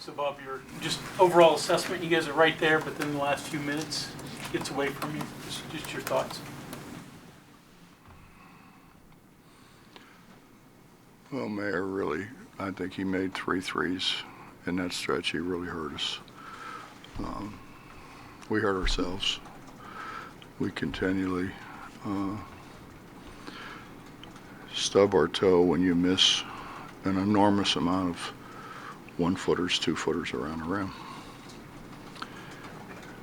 So Bob, your just overall assessment, you guys are right there, but then the last few minutes gets away from you. Just your thoughts. Well, Mayer really, I think he made 3 threes in that stretch. He really hurt us. We hurt ourselves. We continually stub our toe when you miss an enormous amount of 1-footers, 2-footers around the rim.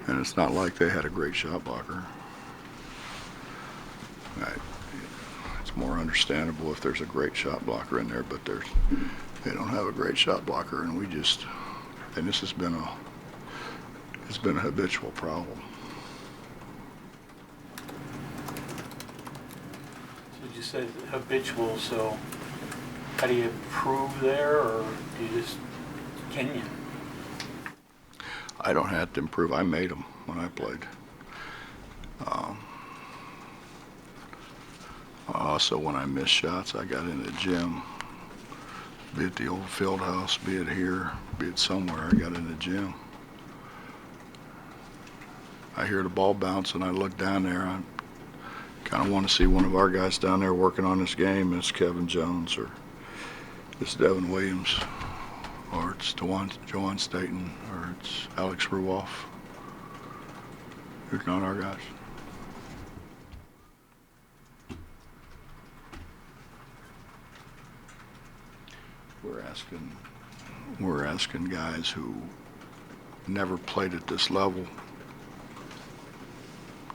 And it's not like they had a great shot blocker. It's more understandable if there's a great shot blocker in there, but they don't have a great shot blocker, and this has been a habitual problem. So you said habitual, so how do you improve there, or do you can you? I don't have to improve. I made them when I played. Also, when I missed shots, I got in the gym, be it the old field house, be it here, be it somewhere, I got in the gym. I hear the ball bounce and I look down there. I kind of want to see one of our guys down there working on this game. It's Kevin Jones, or it's Devin Williams, or it's Joanne Staten, or it's Alex Ruoff. They're not our guys. We're asking guys who never played at this level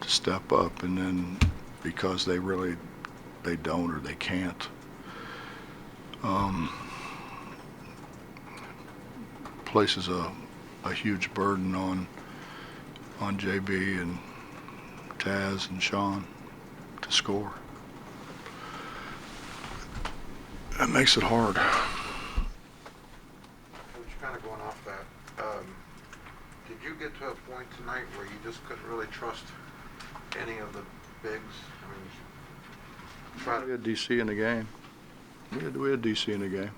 to step up, and then because they don't or they can't, places a huge burden on JB and Taz and Sean to score. That makes it hard. Kind of going off that, did you get to a point tonight where you just couldn't really trust any of the bigs? I mean, We had DC in the game. We had DC in the game.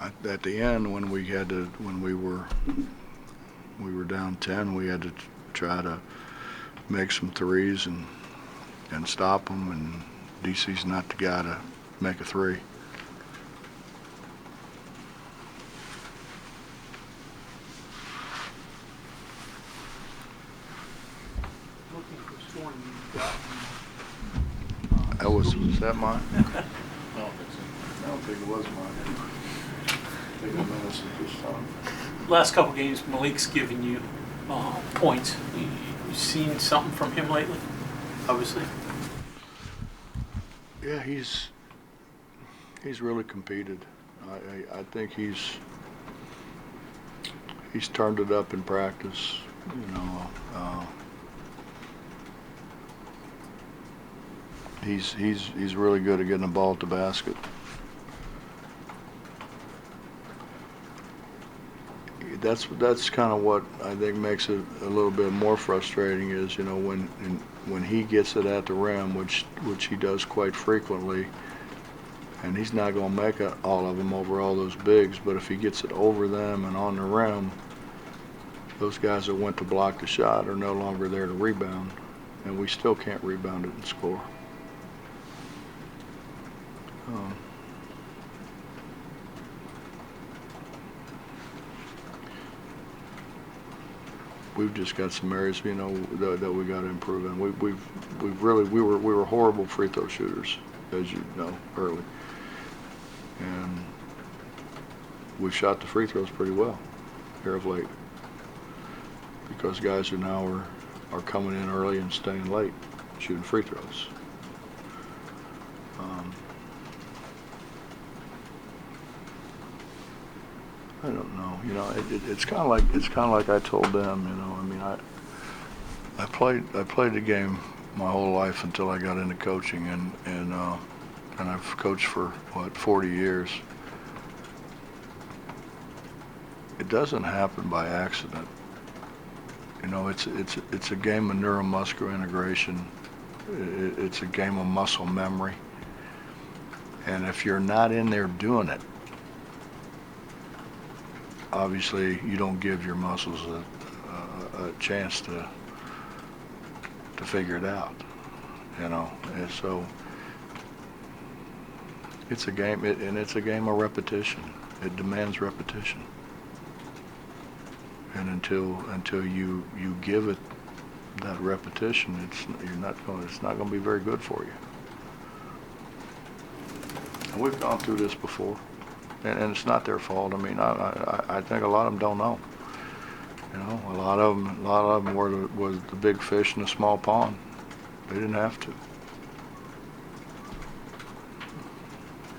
At the end, when we were down 10, we had to try to make some threes and stop them. And DC's not the guy to make a three. Was that mine? I don't think it was mine. I think I'm innocent this time. Last couple games, Malik's given you points. You seen something from him lately? Obviously. Yeah, he's really competed. I think he's turned it up in practice. You know. He's really good at getting the ball at the basket. That's kind of what I think makes it a little bit more frustrating is, you know, when he gets it at the rim, which he does quite frequently, and he's not going to make all of them over all those bigs, but if he gets it over them and on the rim, those guys that went to block the shot are no longer there to rebound, and we still can't rebound it and score. We've just got some areas, you know, that we got to improve in. We were horrible free throw shooters, as you know, early, and we've shot the free throws pretty well here of late because guys are coming in early and staying late, shooting free throws. I don't know. You know, it's kind of like I told them. You know, I mean, I played the game my whole life until I got into coaching, and I've coached for 40 years. It doesn't happen by accident. You know, it's a game of neuromuscular integration. It's a game of muscle memory. And if you're not in there doing it, obviously you don't give your muscles a chance to figure it out, you know. And so it's a game, and it's a game of repetition. It demands repetition. And until you give it that repetition, it's not going to be very good for you. And we've gone through this before, and it's not their fault. I mean, I think a lot of them don't know. You know, a lot of them was the big fish in a small pond. They didn't have to.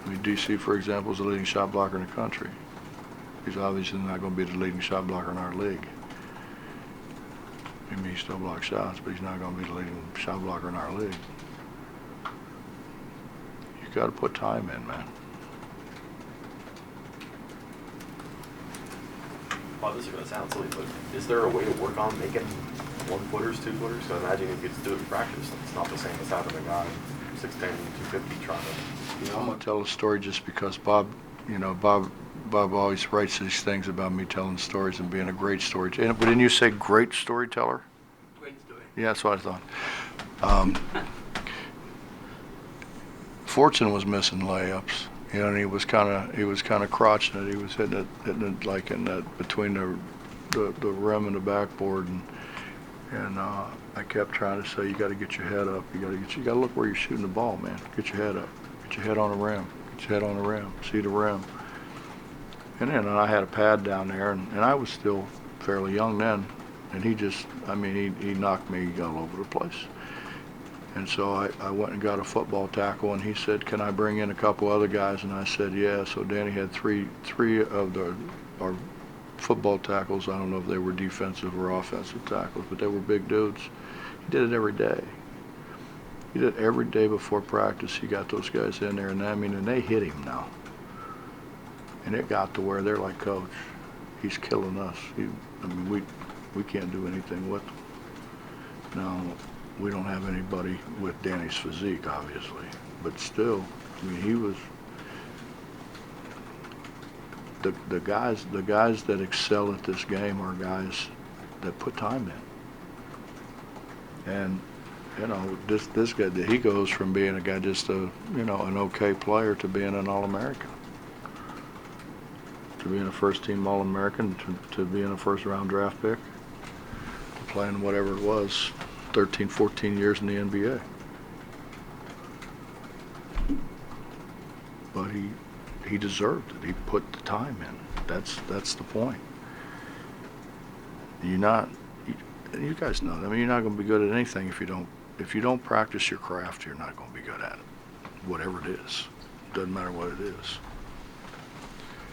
I mean, DC, for example, is the leading shot blocker in the country. He's obviously not going to be the leading shot blocker in our league. I mean, he still blocks shots, but he's not going to be the leading shot blocker in our league. You got to put time in, man. Well, this is going to sound silly, but is there a way to work on making 1-footers, 2-footers? So imagine if you could do it in practice. It's not the same as having a guy 6'10", 250 trying to. You know, I'm going to tell a story just because Bob always writes these things about me telling stories and being a great storyteller. But didn't you say great storyteller? Great story. Yeah, that's what I thought. Fortune was missing layups, you know, and he was kind of crotching it. He was hitting it like in that between the rim and the backboard, and I kept trying to say, you got to get your head up. You got to look where you're shooting the ball, man. Get your head up. Get your head on the rim. Get your head on the rim. See the rim. And then I had a pad down there, and I was still fairly young then, and he knocked me all over the place. And so I went and got a football tackle, and he said, can I bring in a couple other guys? And I said, yeah. So Danny had three of our football tackles. I don't know if they were defensive or offensive tackles, but they were big dudes. He did it every day. He did it every day before practice. He got those guys in there, and and they hit him now. And it got to where they're like, Coach, he's killing us. We can't do anything with him. Now, we don't have anybody with Danny's physique, obviously, but still, I mean, he was the guys that excel at this game are guys that put time in. And you know, this guy, he goes from being a guy just an okay player to being an All-American, to being a first-team All-American, to being a first-round draft pick, to playing whatever it was, 13, 14 years in the NBA. But he deserved it. He put the time in. That's the point. You guys know that. I mean, you're not going to be good at anything if you don't practice your craft. You're not going to be good at it, whatever it is. Doesn't matter what it is.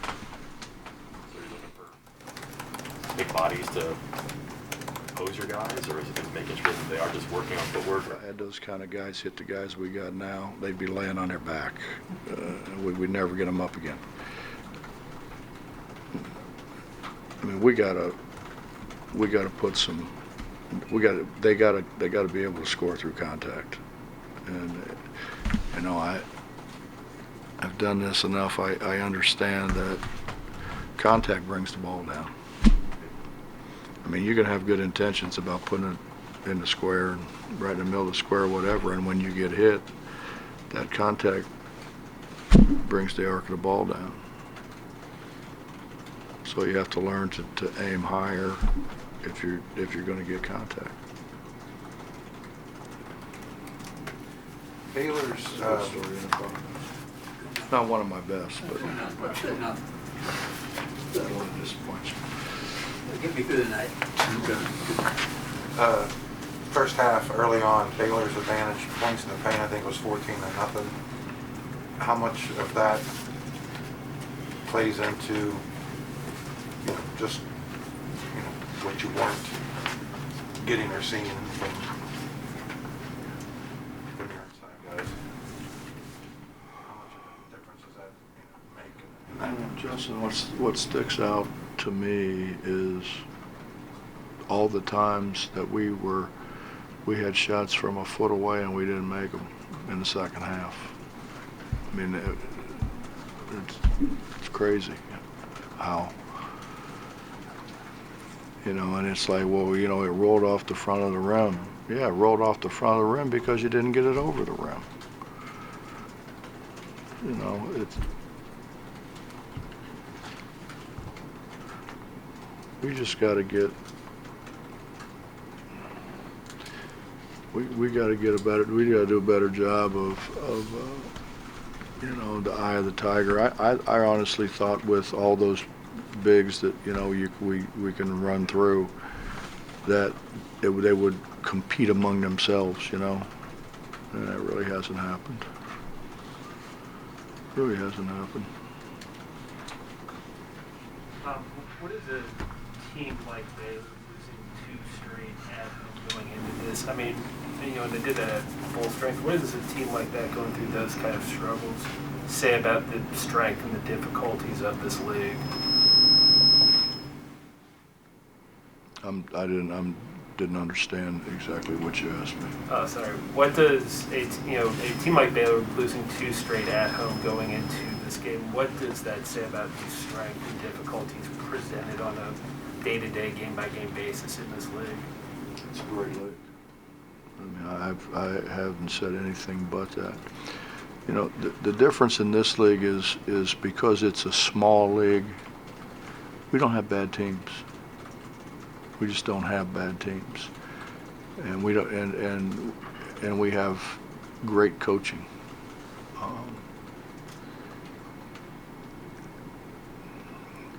So you're looking for big bodies to pose your guys, or is it just making sure that they are just working on footwork? If I had those kind of guys hit the guys we got now, they'd be laying on their back. We'd never get them up again. I mean, they got to be able to score through contact. And you know, I've done this enough. I understand that contact brings the ball down. I mean, you can have good intentions about putting it in the square and right in the middle of the square, whatever, and when you get hit, that contact brings the arc of the ball down. So you have to learn to aim higher if you're going to get contact. Baylor's, Not one of my best, but No. that one disappoints me. Get me through the night. first half, early on, Baylor's advantage, points in the paint, I think was 14-0. How much of that plays into, just, what you weren't getting or seeing from your inside guys? How much of a difference does that make? Justin, what sticks out to me is all the times that we had shots from a foot away and we didn't make them in the second half. I mean, it's crazy how You know, and it's like, well, you know, it rolled off the front of the rim. Yeah, it rolled off the front of the rim because you didn't get it over the rim. You know, we just got to get, we got to get a better, we got to do a better job of you know, the eye of the tiger. I honestly thought with all those bigs that, you know, we can run through, that they would compete among themselves, you know, and that really hasn't happened. Really hasn't happened. What is a team like Baylor losing 2 straight at home going into this? I mean, you know, they did that at full strength. What does a team like that going through those kind of struggles say about the strength and the difficulties of this league? I didn't understand exactly what you asked me. Oh, sorry. What does a team like Baylor losing 2 straight at home going into this game? What does that say about the strength and difficulties presented on a day-to-day, game-by-game basis in this league? It's a great league. I mean, I haven't said anything but that. You know, the difference in this league is because it's a small league, we don't have bad teams. We just don't have bad teams, and we don't, and we have great coaching.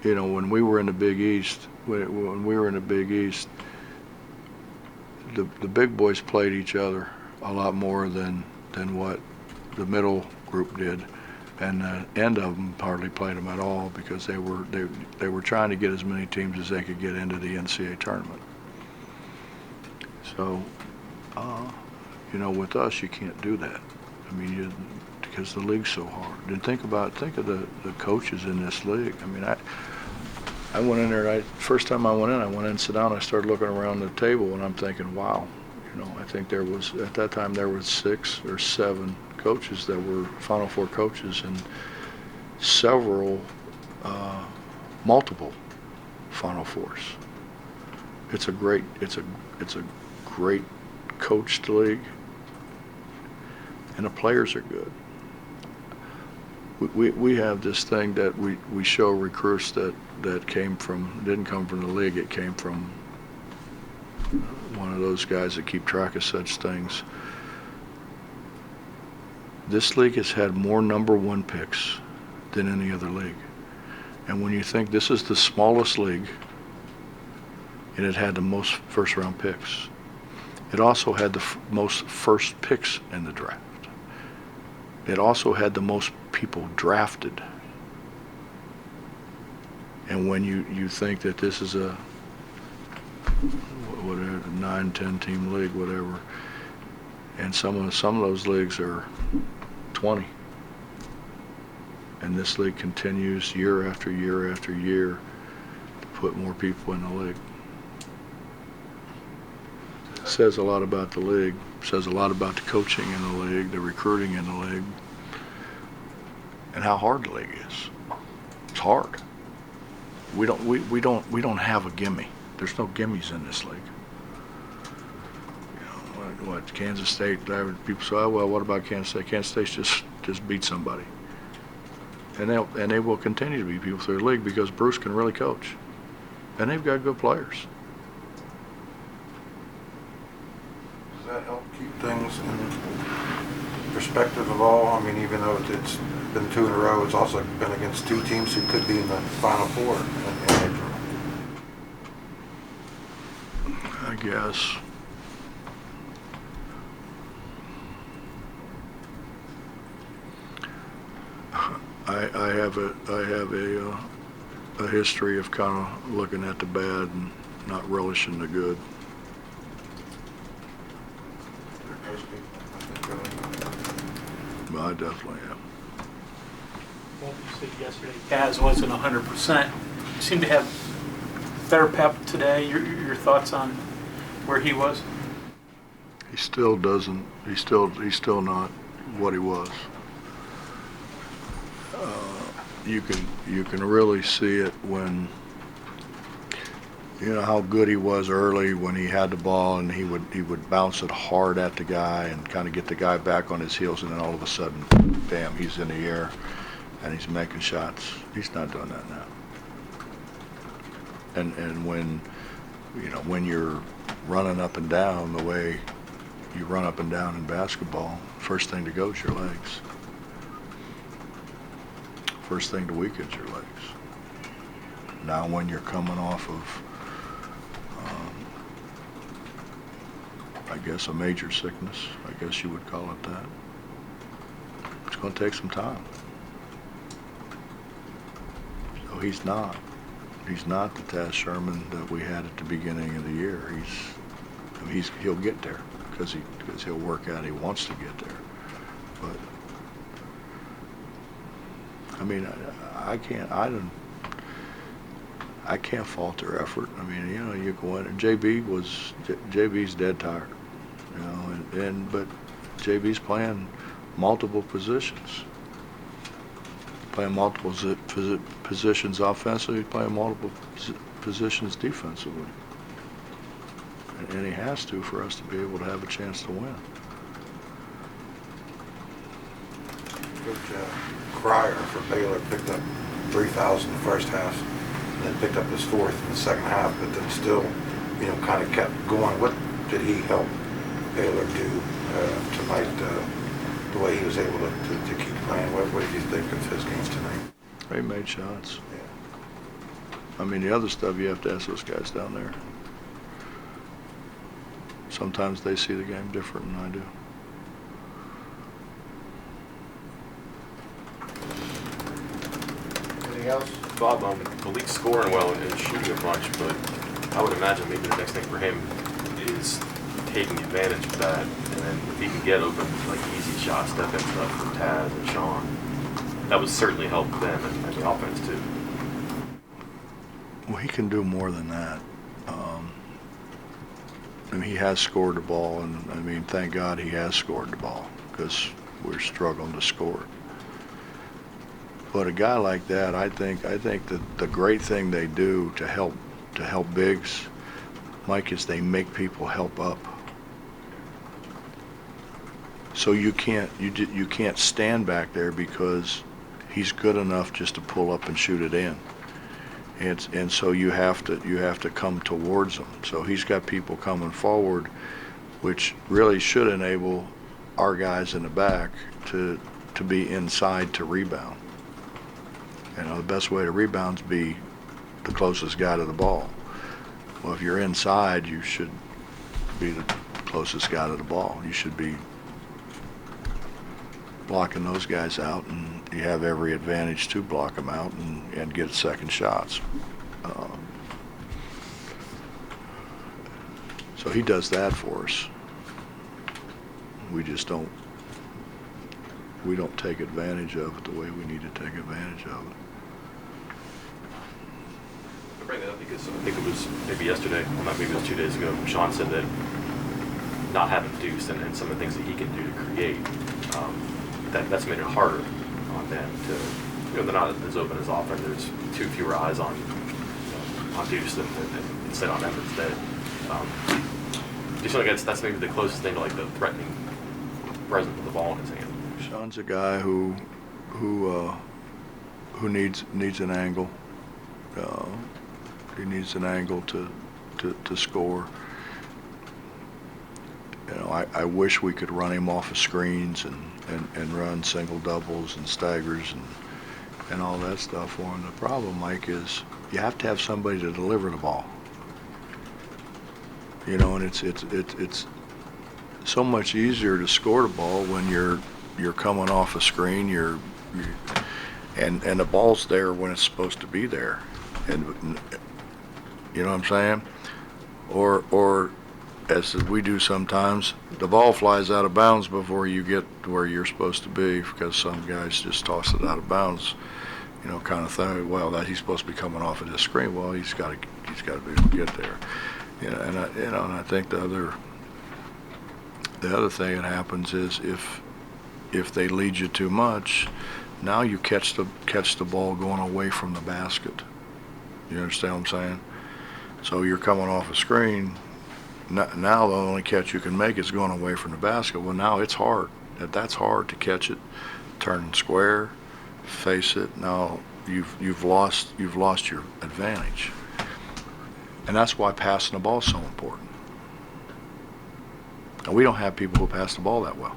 You know, when we were in the Big East, when we were in the Big East, the big boys played each other a lot more than what the middle group did, and the end of them hardly played them at all because they were trying to get as many teams as they could get into the NCAA tournament. So, you know, with us, you can't do that. I mean, because the league's so hard. And think of the coaches in this league. I mean, I went in there. First time I went in and sat down. I started looking around the table, and I'm thinking, wow. You know, I think at that time there was 6 or 7 coaches that were Final Four coaches, and several, multiple Final Fours. It's a great coached league, and the players are good. We have this thing that we show recruits that didn't come from the league. It came from one of those guys that keep track of such things. This league has had more #1 picks than any other league. And when you think this is the smallest league, and it had the most first-round picks, it also had the most first picks in the draft. It also had the most people drafted. And when you think that this is a 9-10 team league, whatever, and some of those leagues are 20, and this league continues year after year after year to put more people in the league. It says a lot about the league. It says a lot about the coaching in the league, the recruiting in the league, and how hard the league is. It's hard. We don't have a gimme. There's no gimmies in this league. You know, what Kansas State? People say, oh, well, what about Kansas State? Kansas State just beat somebody, and they will continue to beat people through the league because Bruce can really coach, and they've got good players. Does that help keep things in perspective of all? I mean, even though it's been 2 in a row, it's also been against 2 teams who could be in the Final Four in April. I guess. I have a history of kind of looking at the bad and not relishing the good. Those people, I think, But I definitely am. Well, you said yesterday Kaz wasn't 100%. You seem to have better pep today. Your thoughts on where he was? He still doesn't. He's still not what he was. You can really see it when you know how good he was early when he had the ball, and he would bounce it hard at the guy and kind of get the guy back on his heels, and then all of a sudden, bam, he's in the air and he's making shots. He's not doing that now. And when, you know, when you're running up and down the way you run up and down in basketball, first thing to go is your legs. First thing to weaken is your legs. Now when you're coming off of, I guess, a major sickness, I guess you would call it that, it's going to take some time. So he's not the Taz Sherman that we had at the beginning of the year. He'll get there because he'll work out. He wants to get there, but I mean, I can't fault their effort. I mean, you know, you go in and JB's dead tired, you know, but JB's playing multiple positions. Playing multiple positions offensively, playing multiple positions defensively. And he has to for us to be able to have a chance to win. Coach Cryer for Baylor picked up 3,000 the first half, and then picked up his fourth in the second half, but then still, you know, kind of kept going. What did he help Baylor do tonight? The way he was able to keep playing. What did you think of his games tonight? He made shots. Yeah. I mean, the other stuff you have to ask those guys down there. Sometimes they see the game different than I do. Anything else? Bob, the league's scoring well and shooting a bunch, but I would imagine maybe the next thing for him is taking advantage of that, and then if he can get open, like easy shot, step in stuff for Taz and Sean, that would certainly help them and the offense too. Well, he can do more than that. I mean, he has scored the ball, and I mean, thank God he has scored the ball because we're struggling to score it. But a guy like that, I think that the great thing they do to help bigs, Mike, is they make people help up. So you can't stand back there because he's good enough just to pull up and shoot it in. And so you have to come towards him. So he's got people coming forward, which really should enable our guys in the back to be inside to rebound. You know, the best way to rebound is be the closest guy to the ball. Well, if you're inside, you should be the closest guy to the ball. You should be blocking those guys out, and you have every advantage to block them out and get second shots. So he does that for us. We just don't take advantage of it the way we need to take advantage of it. I bring that up because I think it was maybe yesterday, well, not maybe it was 2 days ago, Sean said that not having Deuce and some of the things that he can do to create, that's made it harder on them to, you know, they're not as open as often. There's too fewer eyes on Deuce than instead on them instead. Do you feel like that's maybe the closest thing to like the threatening presence with the ball in his hand? Sean's a guy who needs an angle. He needs an angle to score. You know, I wish we could run him off of screens and run single doubles and staggers and all that stuff for him. The problem, Mike, is you have to have somebody to deliver the ball. You know, and it's so much easier to score the ball when you're coming off a screen. And the ball's there when it's supposed to be there, and you know what I'm saying? Or as we do sometimes, the ball flies out of bounds before you get to where you're supposed to be because some guys just toss it out of bounds, you know, kind of thing. Well, that he's supposed to be coming off of this screen. Well, he's got to be able to get there. You know, and I think the other thing that happens is if they lead you too much, now you catch the ball going away from the basket. You understand what I'm saying? So you're coming off a screen. Now the only catch you can make is going away from the basket. Well, now it's hard. That's hard to catch it, turn square, face it. Now you've lost your advantage, and that's why passing the ball is so important. And we don't have people who pass the ball that well.